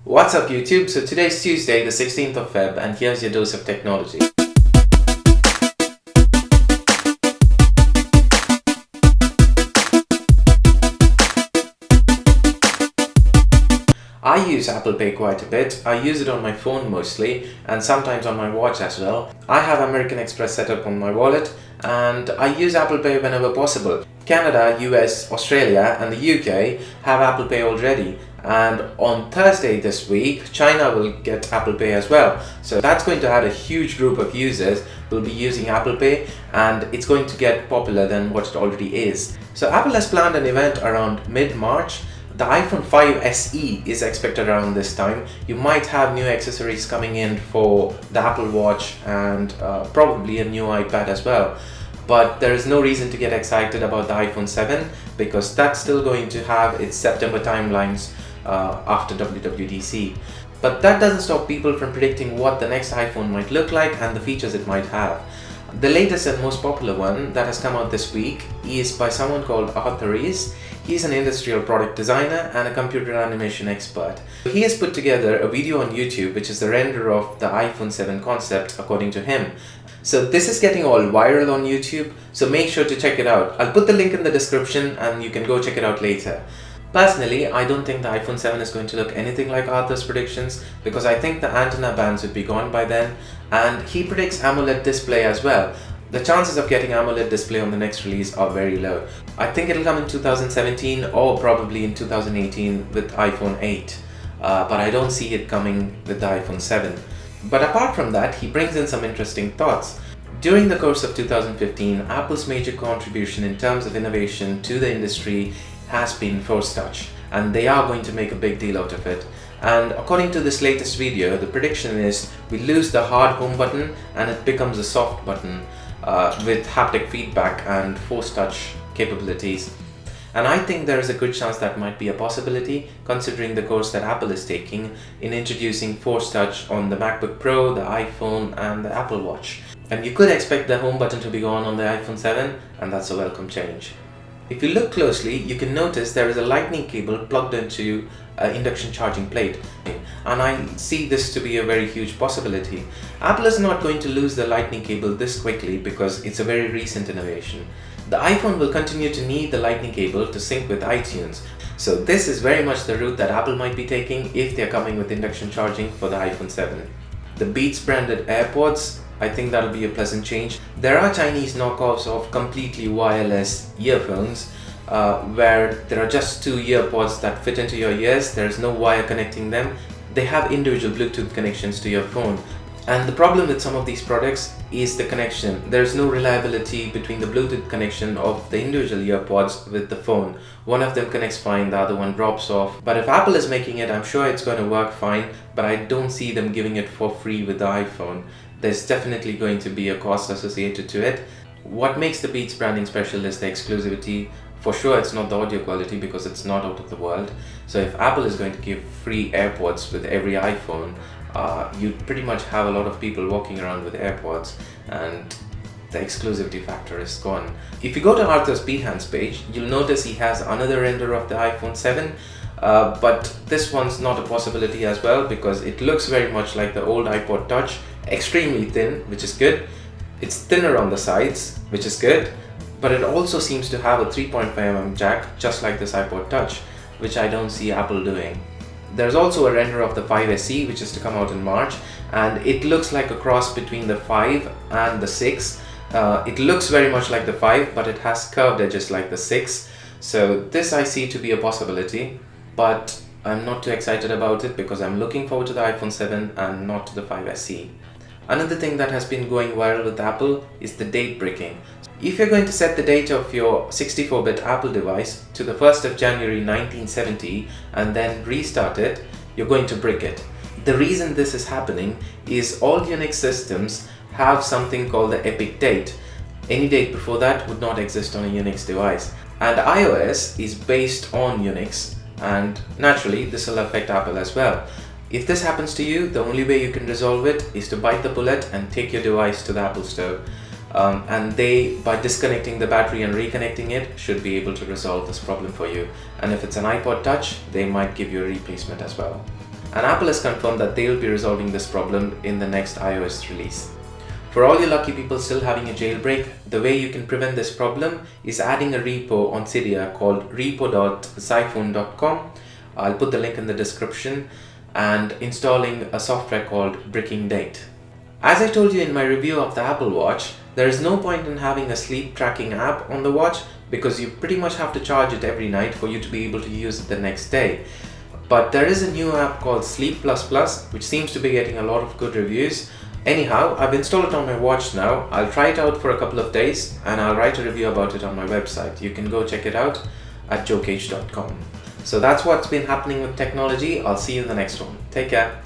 What's up YouTube? So today's Tuesday, the 16th of Feb, and here's your dose of technology. I use Apple Pay quite a bit. I use it on my phone mostly and sometimes on my watch as well. I have American Express set up on my wallet and I use Apple Pay whenever possible. Canada, US, Australia and the UK have Apple Pay already, and on Thursday this week China will get Apple Pay as well. So that's going to add a huge group of users who will be using Apple Pay, and it's going to get popular than what it already is. So Apple has planned an event around mid-March. The iPhone 5 SE is expected around this time. You might have new accessories coming in for the Apple Watch and probably a new iPad as well. But there is no reason to get excited about the iPhone 7 because that's still going to have its September timelines after WWDC. But that doesn't stop people from predicting what the next iPhone might look like and the features it might have. The latest and most popular one that has come out this week is by someone called Arthur Rees. He's an industrial product designer and a computer animation expert. He has put together a video on YouTube which is the render of the iPhone 7 concept according to him. So this is getting all viral on YouTube, so make sure to check it out. I'll put the link in the description and you can go check it out later. Personally, I don't think the iPhone 7 is going to look anything like Arthur's predictions because I think the antenna bands would be gone by then, and he predicts AMOLED display as well. The chances of getting AMOLED display on the next release are very low. I think it'll come in 2017 or probably in 2018 with iPhone 8, but I don't see it coming with the iPhone 7. But apart from that, he brings in some interesting thoughts. During the course of 2015, Apple's major contribution in terms of innovation to the industry has been Force Touch, and they are going to make a big deal out of it. And according to this latest video, the prediction is we lose the hard home button and it becomes a soft button with haptic feedback and Force Touch capabilities. And I think there is a good chance that might be a possibility considering the course that Apple is taking in introducing Force Touch on the MacBook Pro, the iPhone and the Apple Watch. And you could expect the home button to be gone on the iPhone 7, and that's a welcome change. If you look closely, you can notice there is a lightning cable plugged into an induction charging plate, and I see this to be a very huge possibility. Apple is not going to lose the lightning cable this quickly because it's a very recent innovation. The iPhone will continue to need the lightning cable to sync with iTunes, so this is very much the route that Apple might be taking if they're coming with induction charging for the iPhone 7. The Beats branded AirPods, I think that'll be a pleasant change. There are Chinese knockoffs of completely wireless earphones where there are just two earpods that fit into your ears. There's no wire connecting them. They have individual Bluetooth connections to your phone. And the problem with some of these products is the connection. There's no reliability between the Bluetooth connection of the individual earpods with the phone. One of them connects fine, the other one drops off. But if Apple is making it, I'm sure it's going to work fine, but I don't see them giving it for free with the iPhone. There's definitely going to be a cost associated to it. What makes the Beats branding special is the exclusivity. For sure it's not the audio quality because it's not out of the world. So if Apple is going to give free AirPods with every iPhone, you pretty much have a lot of people walking around with AirPods and the exclusivity factor is gone. If you go to Arthur's Behance page, you'll notice he has another render of the iPhone 7. But this one's not a possibility as well because it looks very much like the old iPod Touch, extremely thin, which is good. It's thinner on the sides, which is good, but it also seems to have a 3.5mm jack, just like this iPod Touch, which I don't see Apple doing. There's also a render of the 5 SE, which is to come out in March, and it looks like a cross between the 5 and the 6. It looks very much like the 5, but it has curved edges like the 6. So this I see to be a possibility, but I'm not too excited about it because I'm looking forward to the iPhone 7 and not to the 5 SE. Another thing that has been going viral with Apple is the date bricking. If you're going to set the date of your 64-bit Apple device to the 1st of January 1970 and then restart it, you're going to brick it. The reason this is happening is all Unix systems have something called the epic date. Any date before that would not exist on a Unix device. And iOS is based on Unix, and naturally this will affect Apple as well. If this happens to you, the only way you can resolve it is to bite the bullet and take your device to the Apple Store. And they, by disconnecting the battery and reconnecting it, should be able to resolve this problem for you. And if it's an iPod Touch, they might give you a replacement as well. and Apple has confirmed that they'll be resolving this problem in the next iOS release. For all you lucky people still having a jailbreak, the way you can prevent this problem is adding a repo on Cydia called repo.xiphone.com. I'll put the link in the description, and installing a software called Bricking Date. As I told you in my review of the Apple Watch, there is no point in having a sleep tracking app on the watch because you pretty much have to charge it every night for you to be able to use it the next day. But there is a new app called Sleep++, which seems to be getting a lot of good reviews. Anyhow, I've installed it on my watch now. I'll try it out for a couple of days and I'll write a review about it on my website. You can go check it out at joecage.com. So that's what's been happening with technology. I'll see you in the next one. Take care.